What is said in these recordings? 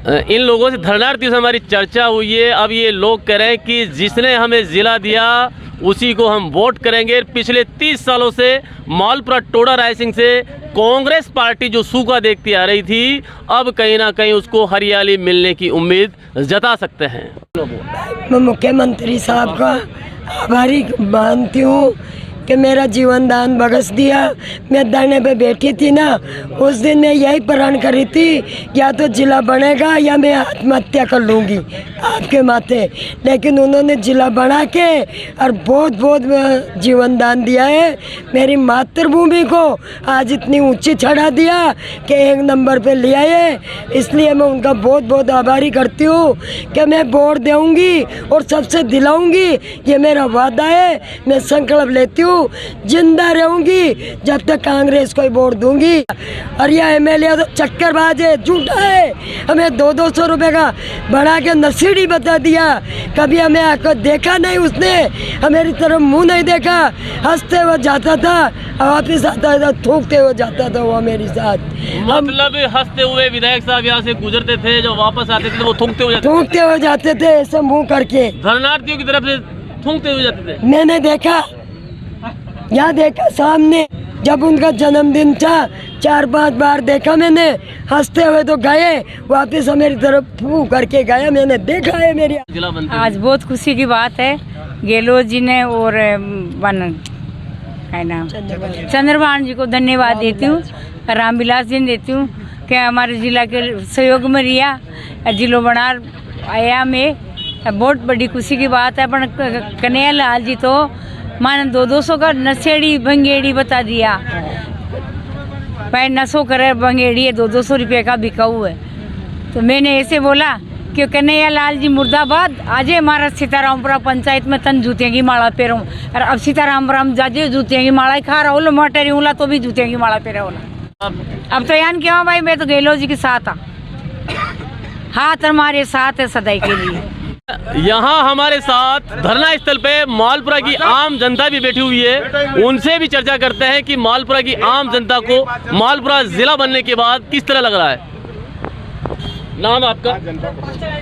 इन लोगों से, धरनार्थियों से हमारी चर्चा हुई है। अब ये लोग कह रहे हैं कि जिसने हमें ज़िला दिया उसी को हम वोट करेंगे। पिछले 30 सालों से मालपुरा टोडा रायसिंह से कांग्रेस पार्टी जो सूखा देखती आ रही थी, अब कहीं ना कहीं उसको हरियाली मिलने की उम्मीद जता सकते हैं। मैं मुख्यमंत्री साहब का आभारी मानती हूँ कि मेरा जीवन दान बख्श दिया। मैं धरने पे बैठी थी ना, उस दिन मैं यही प्रण करी थी, या तो जिला बनेगा या मैं आत्महत्या कर लूँगी आपके माथे। लेकिन उन्होंने जिला बना के और बहुत बहुत जीवन दान दिया है। मेरी मातृभूमि को आज इतनी ऊंची चढ़ा दिया कि 1 नंबर पे लिया है। इसलिए मैं उनका बहुत बहुत आभारी करती हूँ कि मैं वोट दूँगी और सबसे दिलाऊँगी, ये मेरा वादा है। मैं संकल्प लेती हूँ, जिंदा रहूंगी जब तक कांग्रेस को वोट दूंगी। और यह एमएलए तो चक्करबाज है, झूठा है। हमें 200 रुपए का बढ़ा के नसीड़ी बता दिया, कभी हमें आकर देखा नहीं उसने, हमारी तरफ मुंह नहीं देखा। हंसते हुए जाता था, वापिस आता था थूकते हुए जाता था वो मेरे साथ। मतलब हंसते हुए विधायक साहब यहाँ से गुजरते थे, जो वापस आते थे तो वो थूकते हुए जाते थे ऐसे मुँह करके, धरनार्थियों की तरफ से थूकते हुए जाते थे। मैंने देखा, यहाँ देखा सामने, जब उनका जन्मदिन था 4-5 बार देखा मैंने। हंसते हुए तो गए, वापस मेरी तरफ फू करके गया, मैंने देखा है। मेरी आज बहुत खुशी की बात है, गहलोत जी ने और चंद्रभान जी को धन्यवाद देती हूँ, रामविलास जी ने देती हूँ कि हमारे जिला के सहयोग में रिया जिलो बना आया में बहुत बड़ी खुशी की बात है। पर कन्हैया लाल जी तो माने 200 का नशेड़ी भंगेड़ी बता दिया, भाई नशो करे भंगेड़ी है, 200 रुपये का बिकाऊ है। तो मैंने ऐसे बोला कि कन्हैया लाल जी मुर्दाबाद। आज हमारा सीतारामपुरा पंचायत में तन जूतियों की माला पेरूँ, और अब सीतारामपुरा जाजे जूतियों की माला खा रहा हो, मोटेरी उला तो भी जूतियों की माला पेरा होला। अब तो यान क्यों भाई, मैं तो गहलोत जी के साथ हाथ हमारे साथ है सदाई के लिए। यहाँ हमारे साथ धरना स्थल पे मालपुरा की आम जनता भी बैठी हुई है। उनसे भी चर्चा करते हैं कि मालपुरा की आम जनता को मालपुरा जिला बनने के बाद किस तरह लग रहा है। नाम आपका?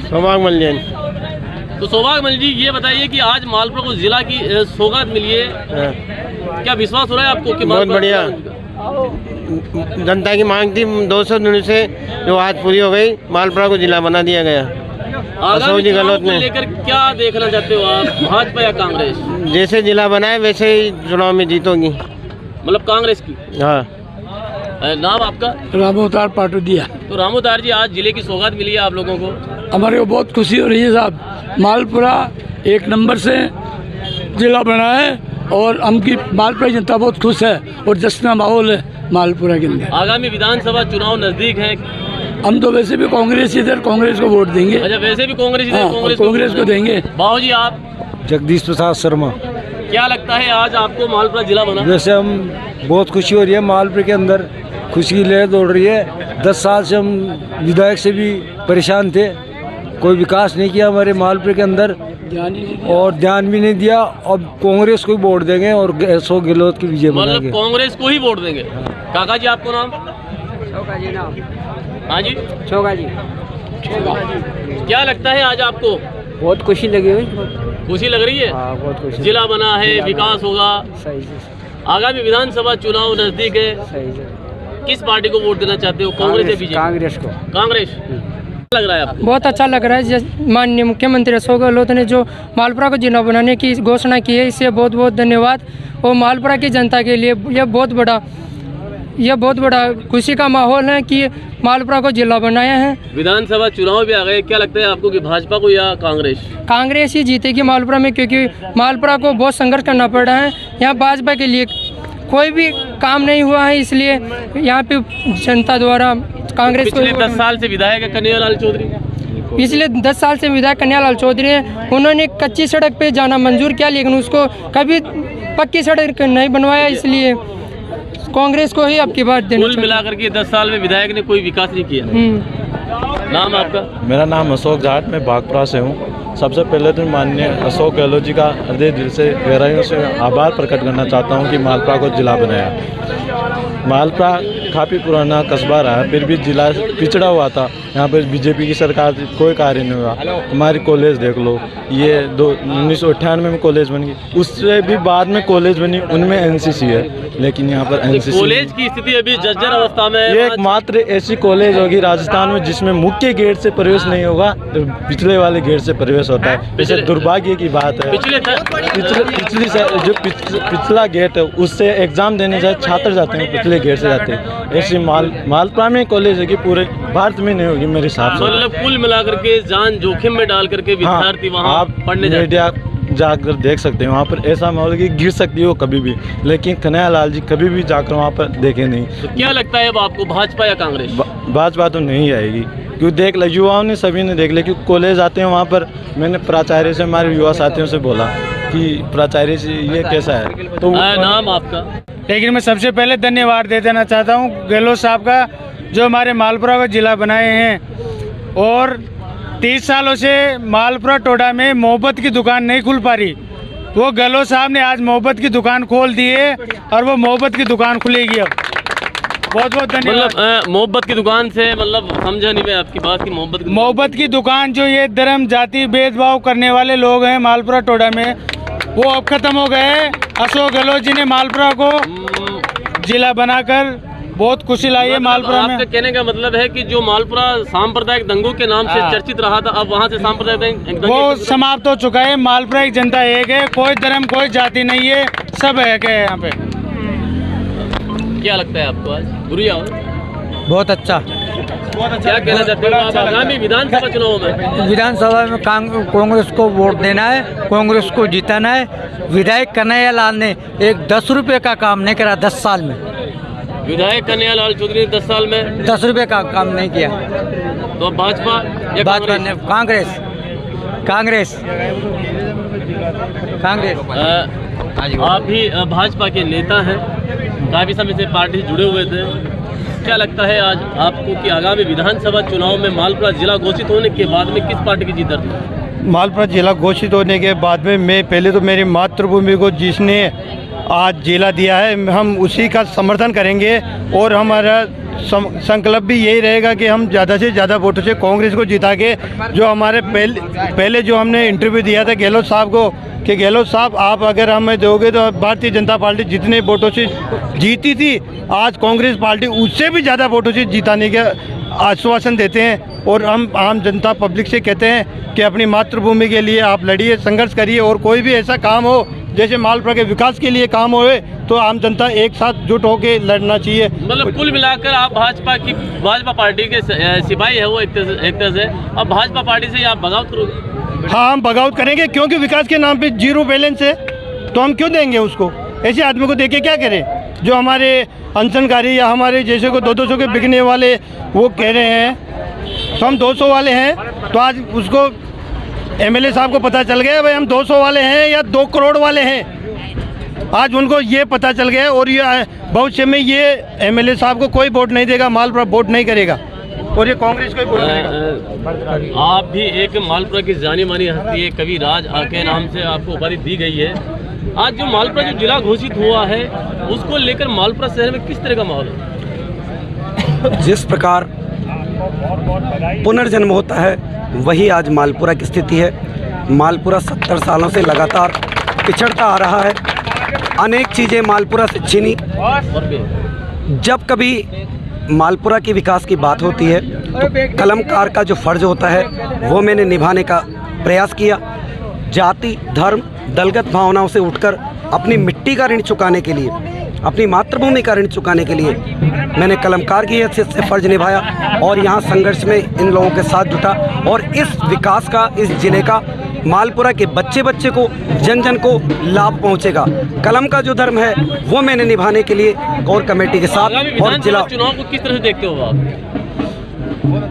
सौभाग्यमल जी। तो सौभाग्यमल जी, ये बताइए कि आज मालपुरा को जिला की सौगात मिली है, क्या विश्वास हो रहा है आपको कि बहुत बढ़िया। जनता की मांग थी 200 दिन से, जो आज पूरी हो गई। मालपुरा को जिला बना दिया गया। आगामी चुनाव को लेकर क्या देखना चाहते हो आप, भाजपा या कांग्रेस? जैसे जिला बनाए वैसे ही चुनाव में जीतोगी। मतलब कांग्रेस की? हाँ। नाम आपका? रामोतार पाटोदिया। तो रामोतार जी, आज जिले की सौगात मिली है आप लोगों को, हमारे को बहुत खुशी हो रही है साहब। मालपुरा 1 नंबर से जिला बना है और हमकी मालपुरा जनता बहुत खुश है और जश्न का माहौल है मालपुरा के अंदर। आगामी विधानसभा चुनाव नजदीक है, हम तो वैसे भी कांग्रेस इधर कांग्रेस को वोट देंगे। अच्छा, वैसे भी कांग्रेस इधर कांग्रेस को देंगे। बाबू जी, आप? जगदीश प्रसाद शर्मा। क्या लगता है आज आपको मालपुरा जिला बना? वैसे हम बहुत खुशी हो रही है, मालपुरा के अंदर खुशी की लहर दौड़ रही है। 10 साल से हम विधायक से भी परेशान थे, कोई विकास नहीं किया हमारे मालपुरा के अंदर और ध्यान भी नहीं दिया। अब कांग्रेस को ही वोट देंगे और गहलोत की विजय बनाएंगे। मतलब कांग्रेस को ही वोट देंगे। काका जी, आपको नाम? छोका जी नाम। हाँ जी, छोका जी। क्या लगता है आज आपको? बहुत खुशी लगी हुई। खुशी लग रही है? बहुत खुशी। जिला बना है, विकास होगा। सही से। आगामी विधानसभा चुनाव नजदीक है, सही से। किस पार्टी को वोट देना चाहते हो, कांग्रेस या बीजेपी? कांग्रेस को। कांग्रेस लग रहा है आपको? बहुत अच्छा लग रहा है। माननीय मुख्यमंत्री अशोक गहलोत ने जो मालपुरा को जिला बनाने की घोषणा की है, इससे बहुत बहुत धन्यवाद। और मालपुरा की जनता के लिए यह बहुत बड़ा खुशी का माहौल है कि मालपुरा को जिला बनाया है। विधानसभा चुनाव भी आ गए, क्या लगता है आपको कि भाजपा को या कांग्रेस? कांग्रेस ही जीतेगी मालपुरा में, क्योंकि मालपुरा को बहुत संघर्ष करना पड़ रहा है। यहाँ भाजपा के लिए कोई भी काम नहीं हुआ है, इसलिए यहाँ पे जनता द्वारा कांग्रेस को। पिछले 10 साल से विधायक है कन्हैया लाल चौधरी। पिछले 10 साल से विधायक कन्हैया लाल चौधरी है। उन्होंने कच्ची सड़क पे जाना मंजूर किया, लेकिन उसको कभी पक्की सड़क नहीं बनवाया, इसलिए कांग्रेस को ही अब की बात देना। कुल मिलाकर के 10 साल में विधायक ने कोई विकास नहीं किया। नाम आपका? मेरा नाम अशोक जाट, मैं बागपुरा से हूँ। सबसे पहले तो माननीय अशोक गहलोत जी का हृदय दिल से गहराइयों से आभार प्रकट करना चाहता हूँ कि मालपुरा को जिला बनाया। मालपुरा काफ़ी पुराना कस्बा रहा है, फिर भी जिला पिछड़ा हुआ था। यहाँ पर बीजेपी की सरकार थी, कोई कार्य नहीं हुआ। हमारी कॉलेज देख लो, ये 1998 में कॉलेज बन गई, उससे भी बाद में कॉलेज बनी, उनमें एनसीसी है, लेकिन यहाँ पर एनसीसी कॉलेज की स्थिति अभी जर्जर अवस्था में है। ये एकमात्र ऐसी कॉलेज होगी राजस्थान में जिसमें मुख्य गेट से प्रवेश नहीं होगा, तो पिछले वाले गेट से प्रवेश होता है। पिछले दुर्भाग्य की बात है, पिछला गेट है उससे एग्जाम देने जाए छात्र जाते हैं, पिछले गेट से जाते हैं। ऐसी मालपुरा में कॉलेज है कि पूरे भारत में नहीं होगी मेरे हिसाब से। मतलब कुल मिलाकर के जान जोखिम में डाल करके विद्यार्थी वहाँ आप पढ़ने जाते हैं। जाकर देख सकते हैं, वहाँ पर ऐसा माहौल कि गिर सकती है वो कभी भी, लेकिन कन्हैया लाल जी कभी भी जाकर वहाँ पर देखे नहीं। तो क्या लगता है अब आपको, भाजपा या कांग्रेस? भाजपा तो नहीं आएगी, क्योंकि देख लो युवाओं ने, सभी ने देख लिया, क्योंकि कॉलेज आते हैं वहाँ पर। मैंने प्राचार्य से, हमारे युवा साथियों से बोला कि प्राचार्य से ये कैसा है, तो नाम आपका? लेकिन मैं सबसे पहले धन्यवाद दे देना चाहता हूँ गहलोत साहब का, जो हमारे मालपुरा को जिला बनाए हैं। और 30 सालों से मालपुरा टोडा में मोहब्बत की दुकान नहीं खुल पा रही, वो गहलोत साहब ने आज मोहब्बत की दुकान खोल दी है, और वो मोहब्बत की दुकान खुलेगी अब। बहुत बहुत धन्यवाद। मतलब मोहब्बत की दुकान से मतलब समझा नहीं मैं आपकी बात की। मोहब्बत की दुकान जो ये धर्म जाति भेदभाव करने वाले लोग हैं मालपुरा टोडा में, वो अब खत्म हो गए। अशोक गहलोत जी ने मालपुरा को जिला बनाकर बहुत खुशी लाई है मालपुरा में। आपके कहने का मतलब है कि जो मालपुरा सांप्रदायिक दंगों के नाम से चर्चित रहा था, अब वहाँ से सांप्रदायिक वो समाप्त हो चुका है। मालपुरा की जनता एक है, कोई धर्म कोई जाति नहीं है, सब एक है यहाँ पे। क्या लगता है आपको आज बुरी आओ? बहुत अच्छा। क्या कहना चाहते हो आप आगामी विधानसभा चुनाव में? विधानसभा में कांग्रेस को वोट देना है, कांग्रेस को जिताना है। विधायक कन्हैया लाल ने एक 10 रुपये का काम नहीं करा 10 साल में। विधायक कन्हैया लाल चौधरी ने 10 साल में 10 रुपये का काम नहीं किया। तो भाजपा ने कांग्रेस आप भी भाजपा के नेता हैं, काफी समय से पार्टी से जुड़े हुए थे। क्या लगता है आज आपको कि आगामी विधानसभा चुनाव में मालपुरा जिला घोषित होने के बाद में किस पार्टी की जीत दर्ज? मालपुरा जिला घोषित होने के बाद में मैं पहले तो मेरी मातृभूमि को जिसने आज जिला दिया है, हम उसी का समर्थन करेंगे। और हमारा संकल्प भी यही रहेगा कि हम ज़्यादा से ज़्यादा वोटों से कांग्रेस को जिता के, जो हमारे पहले जो हमने इंटरव्यू दिया था गहलोत साहब को कि गहलोत साहब आप अगर हमें दोगे तो भारतीय जनता पार्टी जितने वोटों से जीती थी, आज कांग्रेस पार्टी उससे भी ज़्यादा वोटों से जिताने का आश्वासन देते हैं। और हम आम जनता पब्लिक से कहते हैं कि अपनी मातृभूमि के लिए आप लड़िए, संघर्ष करिए, और कोई भी ऐसा काम हो जैसे मालपुरा के विकास के लिए काम होए तो आम जनता एक साथ जुट होकर लड़ना चाहिए। मतलब कुल मिलाकर आप भाजपा पार्टी के सिपाही है वो एक तरह से। अब भाजपा पार्टी से आप बगावत करोगे? हाँ, हम बगावत करेंगे, क्योंकि विकास के नाम पे जीरो बैलेंस है, तो हम क्यों देंगे उसको? ऐसे आदमी को देके क्या करें? जो हमारे अनशनकारी या हमारे जैसे को 200 के बिकने वाले वो कह रहे हैं तो हम 200 वाले हैं, तो आज उसको एमएलए साहब को पता चल गया भाई हम 200 वाले हैं या 2 करोड़ वाले हैं। आज उनको ये पता चल गया, और ये भविष्य में ये एमएलए साहब को कोई वोट नहीं देगा, मालपुरा वोट नहीं करेगा, और ये कांग्रेस को वोट करेगा। आप भी एक मालपुरा की जानी मानी हस्ती है, कवि राज के नाम से आपको उपाधि दी गई है। आज जो मालपुरा जो जिला घोषित हुआ है उसको लेकर मालपुरा शहर में किस तरह का माहौल है? जिस प्रकार पुनर्जन्म होता है वही आज मालपुरा की स्थिति है। मालपुरा 70 सालों से लगातार पिछड़ता आ रहा है। अनेक चीज़ें मालपुरा से छीनी। जब कभी मालपुरा के विकास की बात होती है तो कलमकार का जो फ़र्ज होता है वो मैंने निभाने का प्रयास किया। जाति, धर्म, दलगत भावनाओं से उठकर अपनी मिट्टी का ऋण चुकाने के लिए, अपनी मातृभूमि का ऋण चुकाने के लिए मैंने कलमकार की हैसियत से फ़र्ज निभाया, और यहाँ संघर्ष में इन लोगों के साथ जुटा। और इस विकास का, इस जिले का, मालपुरा के बच्चे बच्चे को, जन जन को लाभ पहुँचेगा। कलम का जो धर्म है वो मैंने निभाने के लिए कोर कमेटी के साथ और जिला चुनाव को किस तरह से देखते हो आप?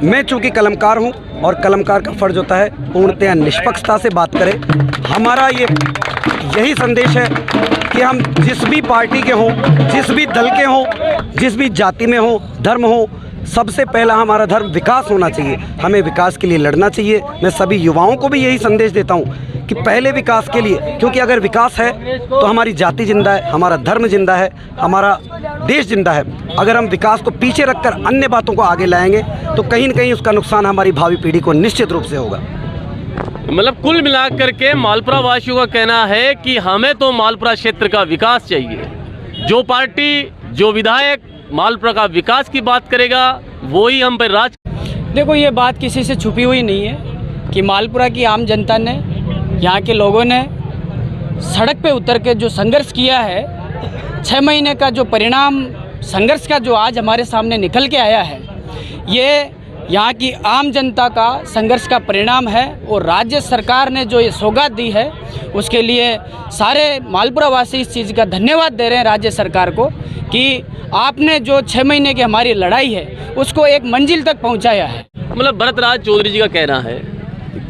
मैं चूँकि कलमकार हूँ और कलमकार का फ़र्ज होता है पूर्णतः निष्पक्षता से बात करें। हमारा यही संदेश है कि हम जिस भी पार्टी के हों, जिस भी दल के हों, जिस भी जाति में हों, धर्म हो, सबसे पहला हमारा धर्म विकास होना चाहिए, हमें विकास के लिए लड़ना चाहिए। मैं सभी युवाओं को भी यही संदेश देता हूँ कि पहले विकास के लिए, क्योंकि अगर विकास है तो हमारी जाति जिंदा है, हमारा धर्म जिंदा है, हमारा देश जिंदा है। अगर हम विकास को पीछे रखकर अन्य बातों को आगे लाएंगे तो कहीं न कहीं उसका नुकसान हमारी भावी पीढ़ी को निश्चित रूप से होगा। मतलब कुल मिलाकर के मालपुरा वासियों का कहना है कि हमें तो मालपुरा क्षेत्र का विकास चाहिए। जो पार्टी, जो विधायक मालपुरा का विकास की बात करेगा वही हम पर राज। देखो, ये बात किसी से छुपी हुई नहीं है कि मालपुरा की आम जनता ने, यहाँ के लोगों ने सड़क पे उतर के जो संघर्ष किया है, 6 महीने का जो परिणाम संघर्ष का जो आज हमारे सामने निकल के आया है, ये यहाँ की आम जनता का संघर्ष का परिणाम है। और राज्य सरकार ने जो ये सौगात दी है उसके लिए सारे मालपुरा वासी इस चीज़ का धन्यवाद दे रहे हैं राज्य सरकार को कि आपने जो 6 महीने की हमारी लड़ाई है उसको एक मंजिल तक पहुँचाया है। मतलब भरतराज चौधरी जी का कहना है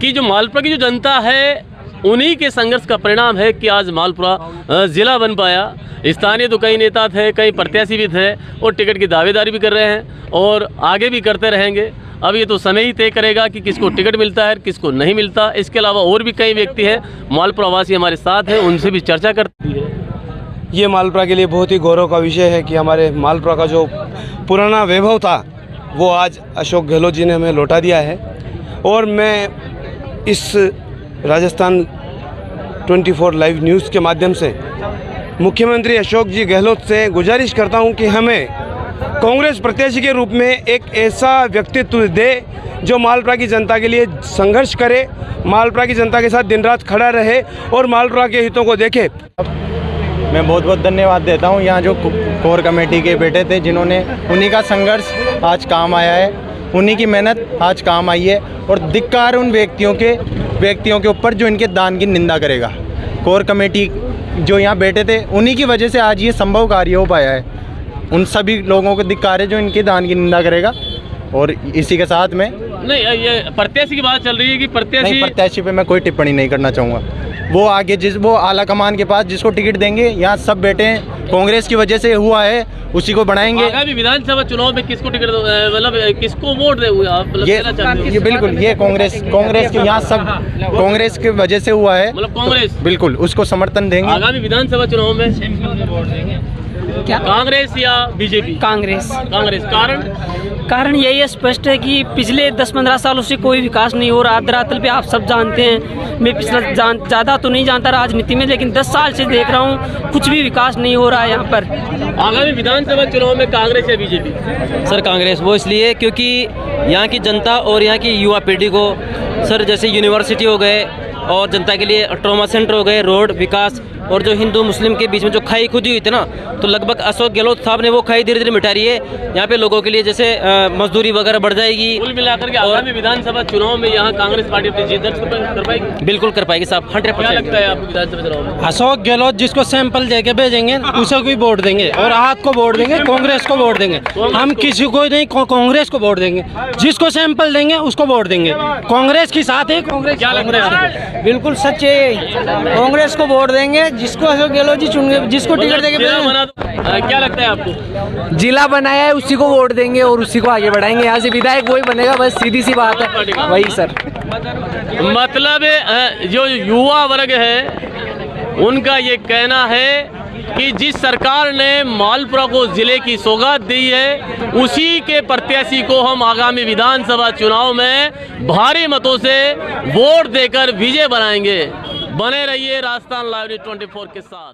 कि जो मालपुरा की जो जनता है उन्हीं के संघर्ष का परिणाम है कि आज मालपुरा ज़िला बन पाया। स्थानीय तो कई नेता थे, कई प्रत्याशी भी थे और टिकट की दावेदारी भी कर रहे हैं और आगे भी करते रहेंगे। अब ये तो समय ही तय करेगा कि किसको टिकट मिलता है, किसको नहीं मिलता। इसके अलावा और भी कई व्यक्ति हैं मालपुरा वासी हमारे साथ हैं, उनसे भी चर्चा करती है। ये मालपुरा के लिए बहुत ही गौरव का विषय है कि हमारे मालपुरा का जो पुराना वैभव था वो आज अशोक गहलोत जी ने हमें लौटा दिया है। और मैं इस राजस्थान 24 लाइव न्यूज़ के माध्यम से मुख्यमंत्री अशोक जी गहलोत से गुजारिश करता हूं कि हमें कांग्रेस प्रत्याशी के रूप में एक ऐसा व्यक्तित्व दे जो मालपुरा की जनता के लिए संघर्ष करे, मालपुरा की जनता के साथ दिन रात खड़ा रहे और मालपुरा के हितों को देखे। मैं बहुत बहुत धन्यवाद देता हूं यहाँ जो कोर कमेटी के बेटे थे, जिन्होंने, उन्हीं का संघर्ष आज काम आया है, उन्हीं की मेहनत आज काम आई है। और धिक्कार उन व्यक्तियों के ऊपर जो इनके दान की निंदा करेगा। कोर कमेटी जो यहाँ बैठे थे उन्हीं की वजह से आज ये संभव कार्य हो पाया है। उन सभी लोगों को धिक्कार है जो इनके दान की निंदा करेगा। और इसी के साथ में नहीं, ये प्रत्याशी की बात चल रही है कि प्रत्याशी पे मैं कोई टिप्पणी नहीं करना चाहूँगा। वो आगे वो आला कमान के पास जिसको टिकट देंगे, यहाँ सब बैठे हैं, कांग्रेस की वजह से हुआ है, उसी को बनाएंगे। आगामी विधानसभा चुनाव में किसको टिकट, मतलब किसको वोट दे हुए आप? ये बिल्कुल ये कांग्रेस के यहाँ सब कांग्रेस की वजह से हुआ है, मतलब कांग्रेस बिल्कुल उसको समर्थन देंगे। आगामी विधानसभा चुनाव में क्या कांग्रेस या बीजेपी? कांग्रेस। कारण यही स्पष्ट है कि पिछले 10-15 सालों से कोई विकास नहीं हो रहा। धरातल पे आप सब जानते हैं, मैं पिछला ज़्यादा तो नहीं जानता राजनीति में, लेकिन 10 साल से देख रहा हूँ कुछ भी विकास नहीं हो रहा है यहाँ पर। आगामी विधानसभा चुनाव में कांग्रेस या बीजेपी? सर कांग्रेस। वो इसलिए क्योंकि यहाँ की जनता और यहाँ की युवा पीढ़ी को सर जैसे यूनिवर्सिटी हो गए और जनता के लिए ट्रॉमा सेंटर हो गए, रोड विकास, और जो हिंदू मुस्लिम के बीच में जो खाई खुदी हुई थी ना, तो लगभग अशोक गहलोत साहब ने वो खाई धीरे धीरे मिटा रही है। यहाँ पे लोगों के लिए जैसे मजदूरी वगैरह बढ़ जाएगी। कुल मिलाकर के आगामी विधानसभा चुनाव में यहाँ कांग्रेस पार्टी अपनी जीत दर्ज कर पाएगी? बिल्कुल कर पाएगी साहब, 100%। क्या लगता है आपको विधानसभा चुनाव में? अशोक गहलोत जिसको सैंपल दे के भेजेंगे उसे कोई वोट देंगे, और हाथ को वोट देंगे, कांग्रेस को वोट देंगे। हम किसी को नहीं, कांग्रेस को वोट देंगे। जिसको सैंपल देंगे उसको वोट देंगे। कांग्रेस के साथ है, कांग्रेस। क्या लगता है? बिल्कुल सच्चे कांग्रेस को वोट देंगे, जिसको अशोक गहलोत जी चुनेंगे, जिसको टिकट देंगे। क्या लगता है आपको? जिला बनाया है उसी को वोट देंगे और उसी को आगे बढ़ाएंगे। यहाँ से विधायक वही बनेगा, बस सीधी सी बात है, वही सर। मतलब जो युवा वर्ग है उनका ये कहना है कि जिस सरकार ने मालपुरा को जिले की सौगात दी है उसी के प्रत्याशी को हम आगामी विधानसभा चुनाव में भारी मतों से वोट देकर विजय बनाएंगे। बने रहिए राजस्थान लाइव 24 के साथ।